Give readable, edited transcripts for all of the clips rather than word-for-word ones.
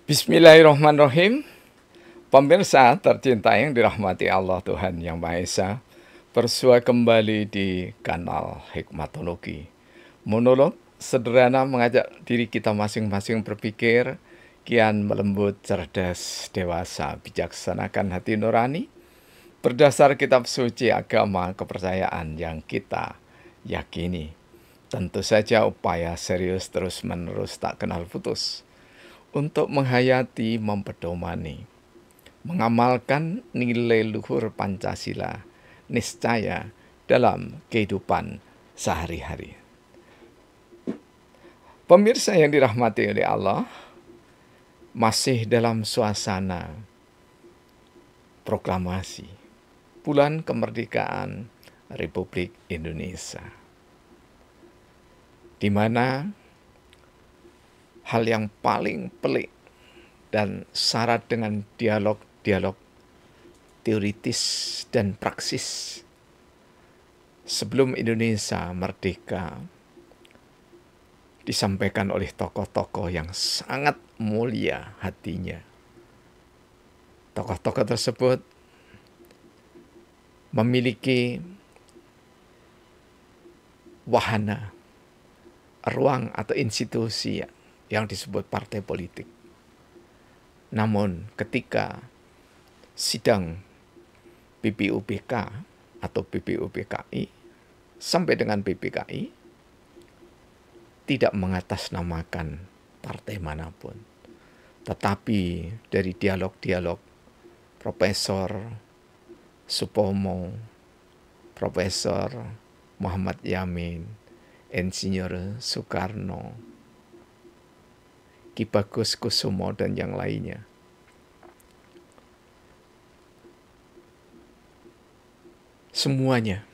Bismillahirrahmanirrahim. Pemirsa tercinta yang dirahmati Allah Tuhan Yang Maha Esa, bersua kembali di kanal Hikmatologi. Monolog sederhana mengajak diri kita masing-masing berpikir, kian melembut, cerdas, dewasa, bijaksanakan hati nurani, berdasar kitab suci agama kepercayaan yang kita yakini. Tentu saja upaya serius terus-menerus tak kenal putus untuk menghayati, mempedomani, mengamalkan nilai luhur Pancasila niscaya dalam kehidupan sehari-hari. Pemirsa yang dirahmati oleh Allah, masih dalam suasana proklamasi Bulan Kemerdekaan Republik Indonesia, di mana hal yang paling pelik dan syarat dengan dialog teoritis dan praksis sebelum Indonesia merdeka disampaikan oleh tokoh-tokoh yang sangat mulia hatinya. Tokoh-tokoh tersebut memiliki wahana, ruang atau institusi yang disebut partai politik. Namun ketika sidang BPUPK atau BPUPKI sampai dengan BPKI tidak mengatasnamakan partai manapun, tetapi dari dialog-dialog Profesor Supomo, Profesor Muhammad Yamin, Insinyur Soekarno, Ki Bagus Kusumo, dan yang lainnya, semuanya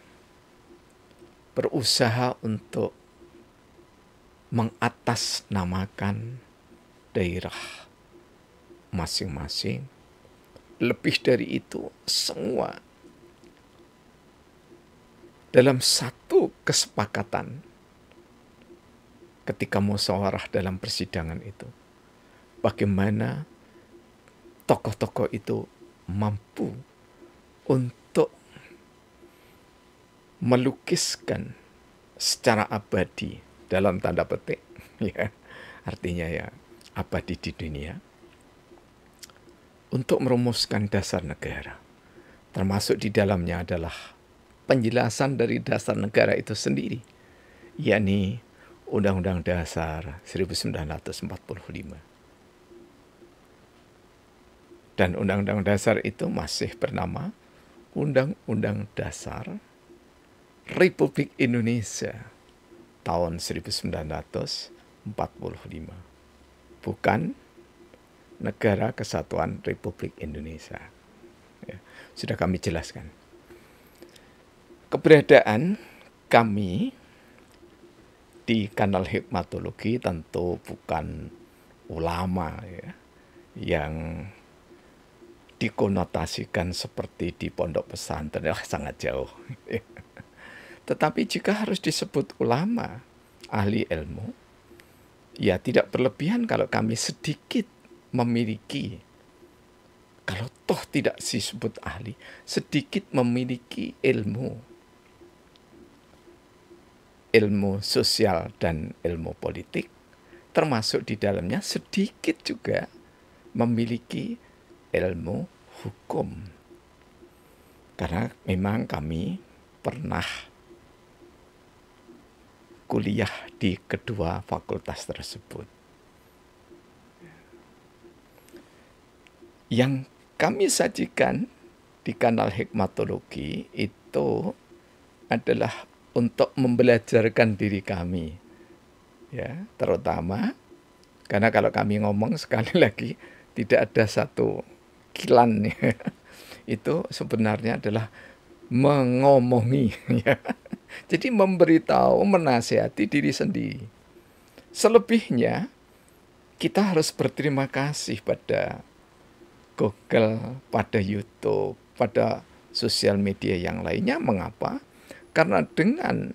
berusaha untuk mengatasnamakan daerah masing-masing. Lebih dari itu, semua dalam satu kesepakatan ketika musyawarah dalam persidangan itu, bagaimana tokoh-tokoh itu mampu untuk melukiskan secara abadi, dalam tanda petik, ya, artinya ya abadi di dunia, untuk merumuskan dasar negara. Termasuk di dalamnya adalah penjelasan dari dasar negara itu sendiri, yakni Undang-Undang Dasar 1945. Dan Undang-Undang Dasar itu masih bernama Undang-Undang Dasar Republik Indonesia tahun 1945. Bukan Negara Kesatuan Republik Indonesia. Ya, sudah kami jelaskan. Keberadaan kami di kanal Hikmatologi tentu bukan ulama ya, yang dikonotasikan seperti di pondok pesantren, sangat jauh. Tetapi jika harus disebut ulama, ahli ilmu, ya tidak berlebihan kalau kami sedikit memiliki, kalau toh tidak disebut ahli, sedikit memiliki ilmu sosial dan ilmu politik, termasuk di dalamnya sedikit juga memiliki ilmu hukum. Karena memang kami pernah kuliah di kedua fakultas tersebut. Yang kami sajikan di kanal Hikmatologi itu adalah untuk membelajarkan diri kami, ya, terutama karena kalau kami ngomong sekali lagi tidak ada satu kilan, ya. Itu sebenarnya adalah mengomongi, ya. Jadi memberitahu, menasihati diri sendiri. Selebihnya kita harus berterima kasih pada Google, pada YouTube, pada sosial media yang lainnya. Mengapa? Karena dengan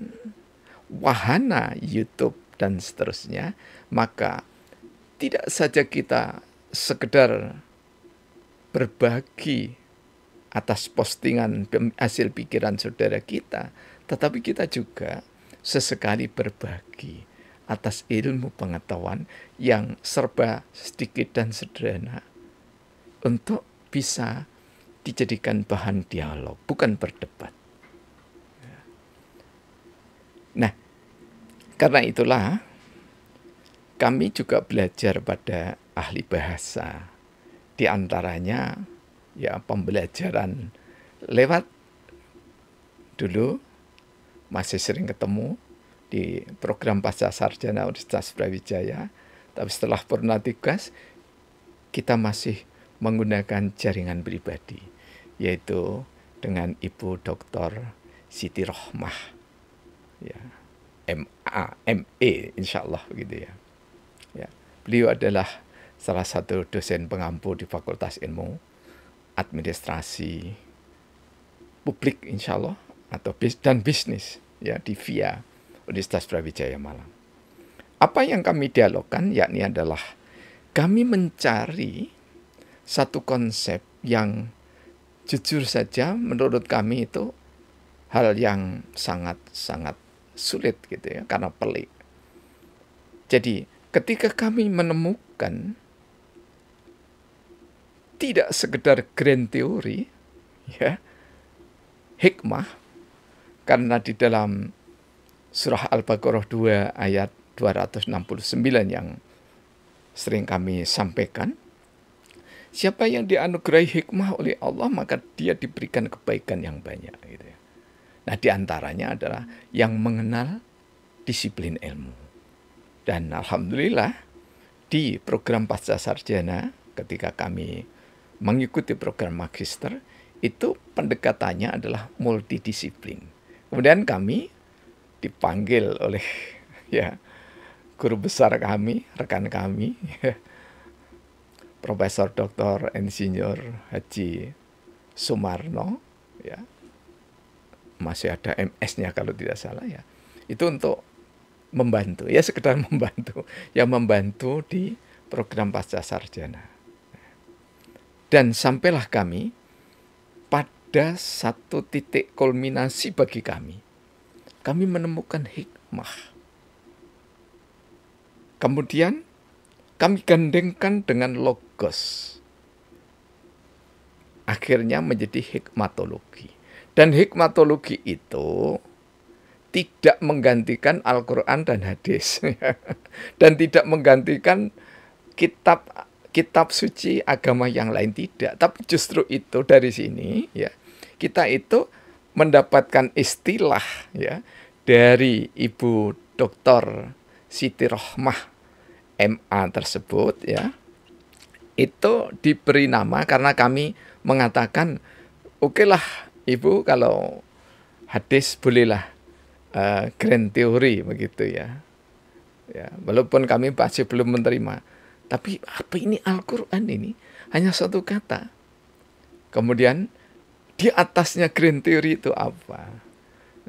wahana YouTube dan seterusnya, maka tidak saja kita sekedar berbagi atas postingan hasil pikiran saudara kita, tetapi kita juga sesekali berbagi atas ilmu pengetahuan yang serba sedikit dan sederhana untuk bisa dijadikan bahan dialog, bukan berdebat. Nah, karena itulah kami juga belajar pada ahli bahasa. Di antaranya ya pembelajaran lewat dulu masih sering ketemu di program Pasca Sarjana Universitas Brawijaya. Tapi setelah purna tugas kita masih menggunakan jaringan pribadi, yaitu dengan Ibu Dr. Siti Rohmah, ya, MA, insya Allah begitu ya. Ya, beliau adalah salah satu dosen pengampu di Fakultas Ilmu Administrasi Publik, insya Allah, atau dan bisnis ya di VIA Universitas Brawijaya Malang. Apa yang kami dialogkan yakni adalah kami mencari satu konsep yang jujur saja menurut kami itu hal yang sangat-sangat sulit gitu ya, karena pelik. Jadi ketika kami menemukan tidak sekedar grand teori ya, hikmah, karena di dalam surah Al-Baqarah 2 ayat 269 yang sering kami sampaikan, siapa yang dianugerahi hikmah oleh Allah maka dia diberikan kebaikan yang banyak gitu ya. Nah, di antaranya adalah yang mengenal disiplin ilmu. Dan alhamdulillah di program Pasca Sarjana ketika kami mengikuti program magister itu pendekatannya adalah multidisiplin. Kemudian kami dipanggil oleh ya guru besar kami, rekan kami, Profesor Dr. Insinyur Haji Sumarno, ya, masih ada MS-nya kalau tidak salah ya. Itu untuk membantu, ya sekedar membantu, ya membantu di program Pasca Sarjana. Dan sampailah kami pada satu titik kulminasi bagi kami. Kami menemukan hikmah. Kemudian kami gandengkan dengan logos. Akhirnya menjadi hikmatologi. Dan hikmatologi itu tidak menggantikan Al-Quran dan hadis. Dan tidak menggantikan kitab suci agama yang lain, tidak. Tapi justru itu dari sini ya kita itu mendapatkan istilah ya dari Ibu Dr. Siti Rohmah MA tersebut ya. Itu diberi nama karena kami mengatakan oke lah Ibu kalau hadis bolehlah grand teori begitu ya. Ya, walaupun kami masih belum menerima. Tapi apa ini Al-Quran ini? Hanya satu kata. Kemudian di atasnya grand teori itu apa?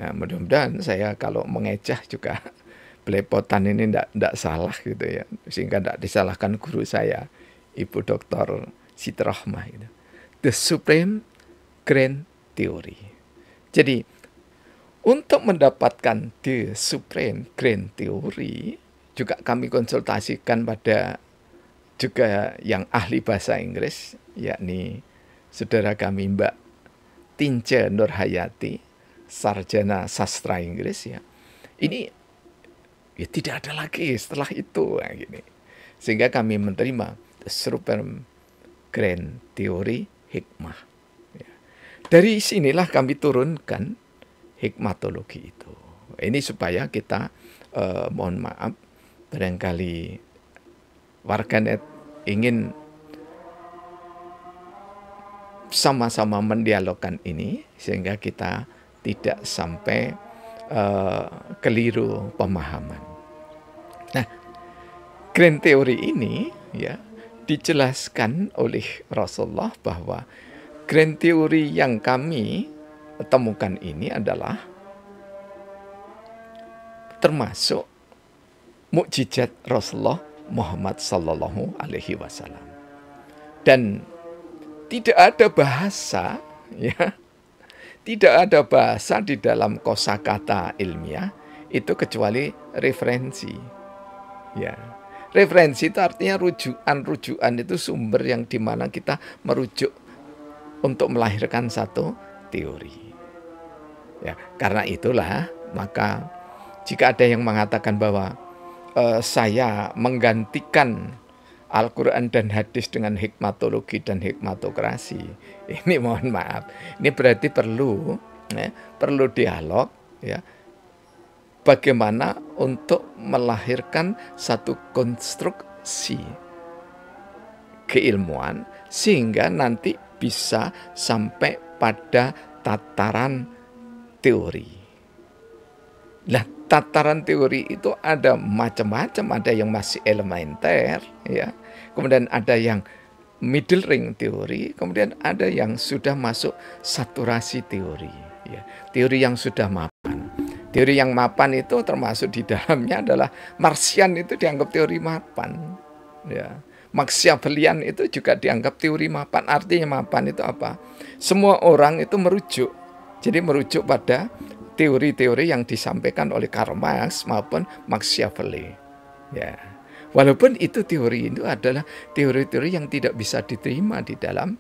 Nah, mudah-mudahan saya kalau mengejah juga belepotan ini tidak salah gitu ya. Sehingga tidak disalahkan guru saya, Ibu Dr. Siti Rohmah. Gitu. The Supreme Grand Theory. Jadi, untuk mendapatkan The Supreme Grand Theory, juga kami konsultasikan pada juga yang ahli bahasa Inggris, yakni saudara kami Mbak Tince Nurhayati, sarjana sastra Inggris ya. Ini ya tidak ada lagi setelah itu ya, gini. Sehingga kami menerima The Supreme Grand Theory hikmah. Ya. Dari sinilah kami turunkan hikmatologi itu. Ini supaya kita mohon maaf barangkali warganet ingin sama-sama mendialogkan ini sehingga kita tidak sampai keliru pemahaman. Nah, grand teori ini ya dijelaskan oleh Rasulullah bahwa grand teori yang kami temukan ini adalah termasuk mukjizat Rasulullah Muhammad Sallallahu Alaihi Wasallam. Dan tidak ada bahasa, ya, tidak ada bahasa di dalam kosakata ilmiah itu kecuali referensi. Ya, referensi itu artinya rujukan itu sumber yang dimana kita merujuk untuk melahirkan satu teori. Ya, karena itulah maka jika ada yang mengatakan bahwa saya menggantikan Al-Quran dan hadis dengan hikmatologi dan hikmatokrasi, ini mohon maaf, ini berarti perlu dialog, ya, bagaimana untuk melahirkan satu konstruksi keilmuan sehingga nanti bisa sampai pada tataran teori. Nah, tataran teori itu ada macam-macam, ada yang masih elementer, ya. Kemudian ada yang middle ring teori, kemudian ada yang sudah masuk saturasi teori, ya. Teori yang sudah mapan. Teori yang mapan itu termasuk di dalamnya adalah Martian, itu dianggap teori mapan, ya. Machiavellian itu juga dianggap teori mapan. Artinya mapan itu apa? Semua orang itu merujuk. Jadi merujuk pada teori-teori yang disampaikan oleh Karl Marx maupun Machiavelli. Ya. Walaupun itu teori itu adalah teori-teori yang tidak bisa diterima di dalam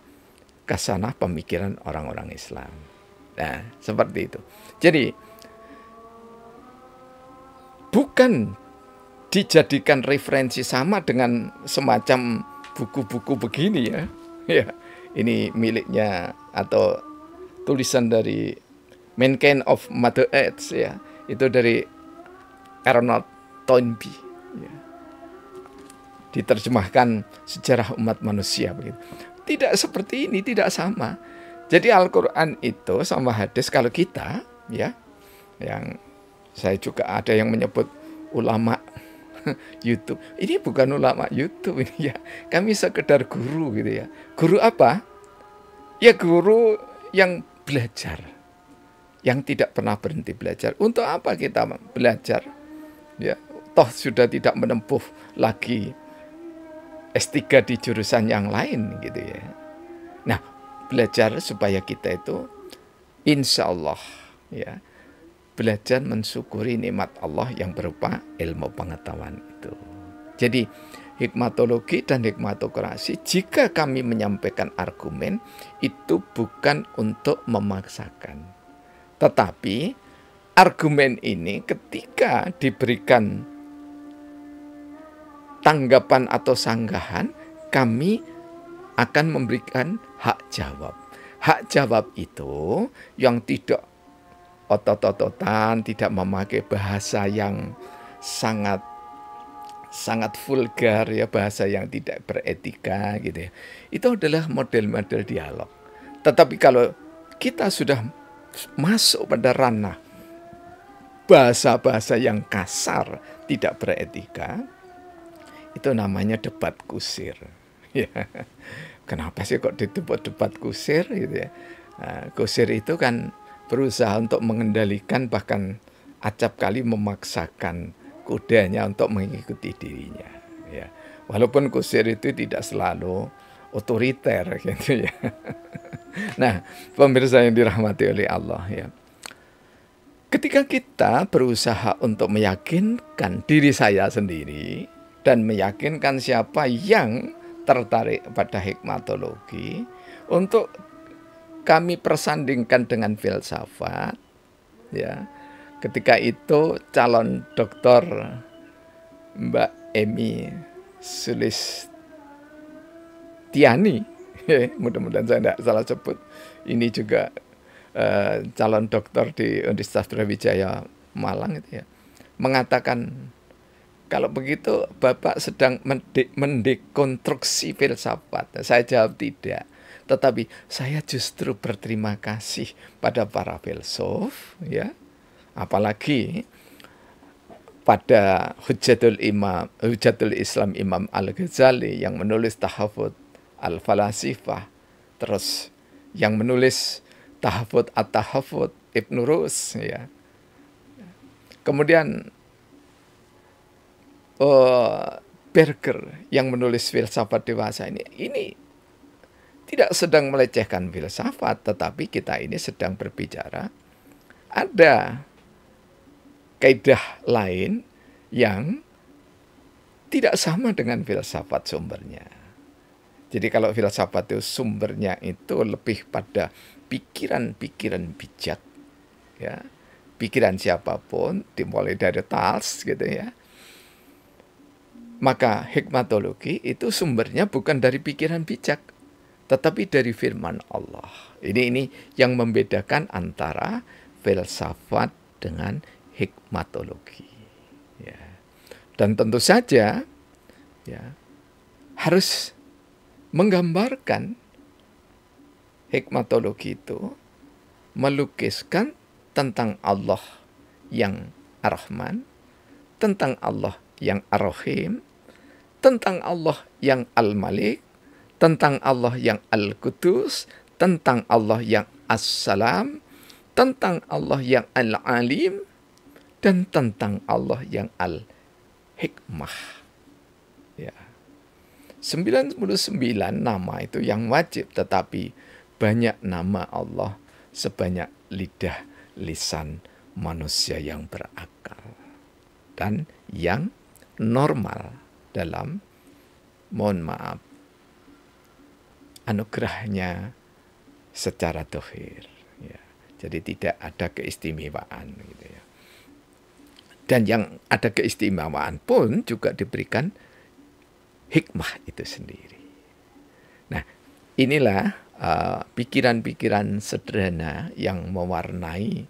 kasanah pemikiran orang-orang Islam. Nah, seperti itu. Jadi bukan dijadikan referensi sama dengan semacam buku-buku begini, ya. Ya, ini miliknya atau tulisan dari Mankind of Mother Earth, ya, itu dari Arnold Toynbee, ya. Diterjemahkan Sejarah Umat Manusia begitu. Tidak seperti ini, tidak sama. Jadi Al-Quran itu sama hadis, kalau kita, ya, yang saya juga ada yang menyebut ulama YouTube. Ini bukan ulama YouTube ini, ya. Kami sekedar guru gitu, ya. Guru apa? Ya guru yang belajar, yang tidak pernah berhenti belajar. Untuk apa kita belajar? Ya, toh sudah tidak menempuh lagi S3 di jurusan yang lain gitu, ya. Nah, belajar supaya kita itu insya Allah, ya, belajar mensyukuri nikmat Allah yang berupa ilmu pengetahuan itu. Jadi hikmatologi dan hikmatokrasi, jika kami menyampaikan argumen, itu bukan untuk memaksakan. Tetapi argumen ini ketika diberikan tanggapan atau sanggahan, kami akan memberikan hak jawab. Hak jawab itu yang tidak otot-ototan, tidak memakai bahasa yang sangat vulgar, ya, bahasa yang tidak beretika gitu, ya. Itu adalah model-model dialog. Tetapi kalau kita sudah masuk pada ranah bahasa-bahasa yang kasar, tidak beretika, itu namanya debat kusir. Ya. Kenapa sih kok disebut debat kusir gitu, ya? Nah, kusir itu kan berusaha untuk mengendalikan, bahkan acap kali memaksakan kudanya untuk mengikuti dirinya, ya. Walaupun kusir itu tidak selalu otoriter gitu, ya. Nah, pemirsa yang dirahmati oleh Allah, ya. Ketika kita berusaha untuk meyakinkan diri saya sendiri dan meyakinkan siapa yang tertarik pada hikmatologi untuk kami persandingkan dengan filsafat, ya. Ketika itu calon doktor Mbak Emi Sulistiani, mudah-mudahan saya tidak salah sebut, ini juga calon doktor di Universitas Brawijaya Malang itu, ya, mengatakan, kalau begitu Bapak sedang mendekonstruksi filsafat. Saya jawab tidak. Tetapi saya justru berterima kasih pada para filsuf, ya. Apalagi pada Hujjatul Islam Imam Al-Ghazali yang menulis Tahafut Al-Falasifah, terus yang menulis Tahafut At-Tahafut Ibnu Rus, ya. Kemudian Berger yang menulis filsafat dewasa ini tidak sedang melecehkan filsafat, tetapi kita ini sedang berbicara ada kaidah lain yang tidak sama dengan filsafat sumbernya. Jadi kalau filsafat itu sumbernya itu lebih pada pikiran-pikiran bijak, ya, pikiran siapapun dimulai dari Thales gitu ya. Maka hikmatologi itu sumbernya bukan dari pikiran bijak, tetapi dari firman Allah. Ini yang membedakan antara filsafat dengan hikmatologi. Ya. Dan tentu saja ya harus menggambarkan hikmatologi itu melukiskan tentang Allah yang Ar-Rahman, tentang Allah yang Ar-Rahim, tentang Allah yang Al-Malik, tentang Allah yang Al-Qudus, tentang Allah yang As-Salam, tentang Allah yang Al-Alim, dan tentang Allah yang Al-Hikmah. Ya. 99 nama itu yang wajib, tetapi banyak nama Allah sebanyak lidah lisan manusia yang berakal dan yang normal dalam, mohon maaf, anugerahnya secara dohir. Ya. Jadi tidak ada keistimewaan gitu ya. Dan yang ada keistimewaan pun juga diberikan hikmah itu sendiri. Nah, inilah pikiran-pikiran sederhana yang mewarnai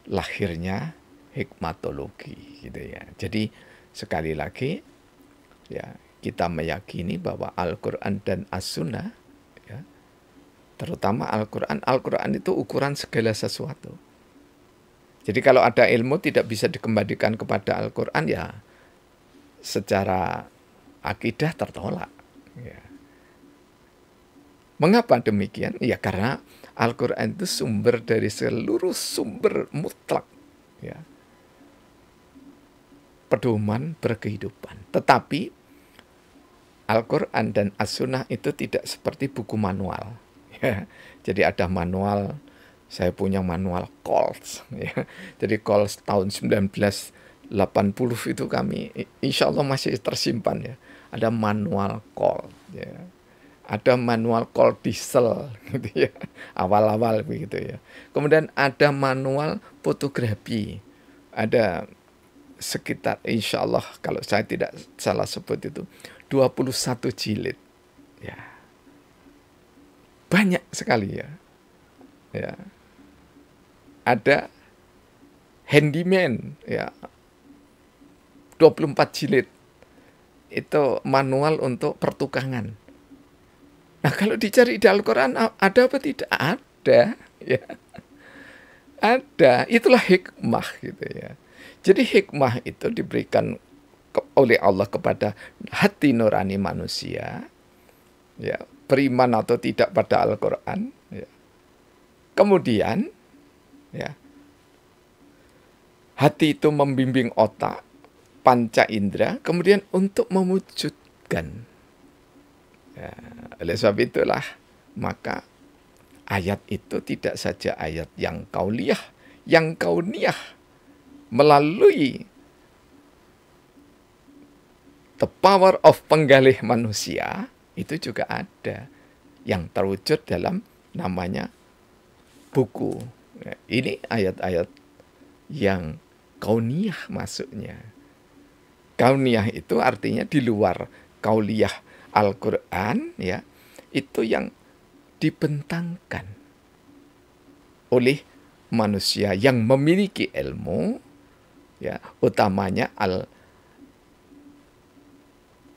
lahirnya hikmatologi gitu ya. Jadi sekali lagi ya, kita meyakini bahwa Al-Quran dan As-Sunnah ya, terutama Al-Quran itu ukuran segala sesuatu. Jadi kalau ada ilmu tidak bisa dikembalikan kepada Al-Quran, ya secara akidah tertolak. Ya. Mengapa demikian? Ya karena Al-Quran itu sumber dari seluruh sumber mutlak. Ya. Pedoman berkehidupan. Tetapi Al-Quran dan As-Sunnah itu tidak seperti buku manual. Ya. Jadi ada manual, saya punya manual Coles. Ya. Jadi Coles tahun 1980 itu kami, insya Allah masih tersimpan ya. Ada manual Coles. Ya. Ada manual Coles diesel gitu ya. Awal-awal begitu ya. Kemudian ada manual fotografi. Ada sekitar, insya Allah kalau saya tidak salah sebut itu 21 jilid. Ya. Banyak sekali ya. Ya. Ada handyman ya. 24 jilid. Itu manual untuk pertukangan. Nah, kalau dicari di Al-Quran ada apa tidak? Ada ya. Ada. Itulah hikmah gitu ya. Jadi hikmah itu diberikan oleh Allah kepada hati nurani manusia, ya, beriman atau tidak pada Al-Quran. Ya. Kemudian, ya, hati itu membimbing otak, panca indera, kemudian untuk mewujudkan. Ya, oleh sebab itulah, maka ayat itu tidak saja ayat yang kauliyah, yang kauniyah, melalui the power of penggalih manusia, itu juga ada yang terwujud dalam namanya buku. Ini ayat-ayat yang kauniyah masuknya. Kauniyah itu artinya di luar kauliyah Al-Quran, ya, itu yang dibentangkan oleh manusia yang memiliki ilmu, ya, utamanya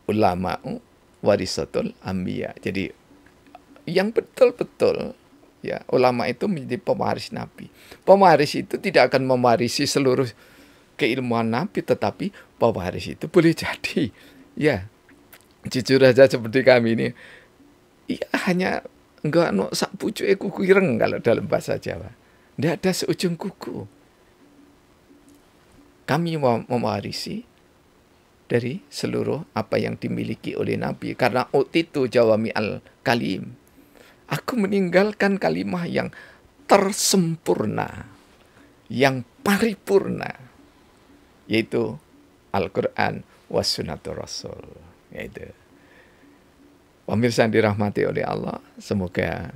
ulama'u warisatul anbiya. Jadi yang betul-betul, ya, ulama itu menjadi pewaris Nabi. Pewaris itu tidak akan mewarisi seluruh keilmuan Nabi, tetapi pewaris itu boleh jadi, ya, jujur aja seperti kami ini, ya hanya enggak sak pucuke kuku ireng kalau dalam bahasa Jawa. Tidak ada seujung kuku. Kami mewarisi dari seluruh apa yang dimiliki oleh Nabi. Karena utitu jawami al-kalim. Aku meninggalkan kalimah yang tersempurna, yang paripurna, yaitu Al-Quran was sunnatur Rasul. Yaitu. Pemirsa yang dirahmati oleh Allah, semoga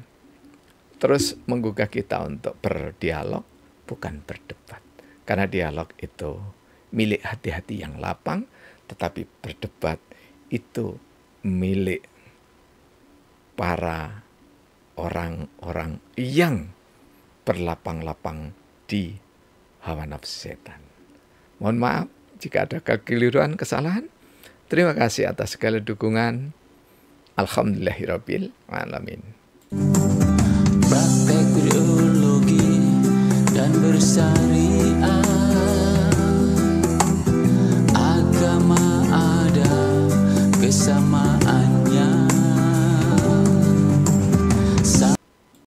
terus menggugah kita untuk berdialog, bukan berdebat. Karena dialog itu milik hati-hati yang lapang, tetapi berdebat itu milik para orang-orang yang berlapang-lapang di hawa nafsu setan. Mohon maaf jika ada kekeliruan, kesalahan. Terima kasih atas segala dukungan. Alhamdulillahirabbil alamin. Praktek biologi dan bersari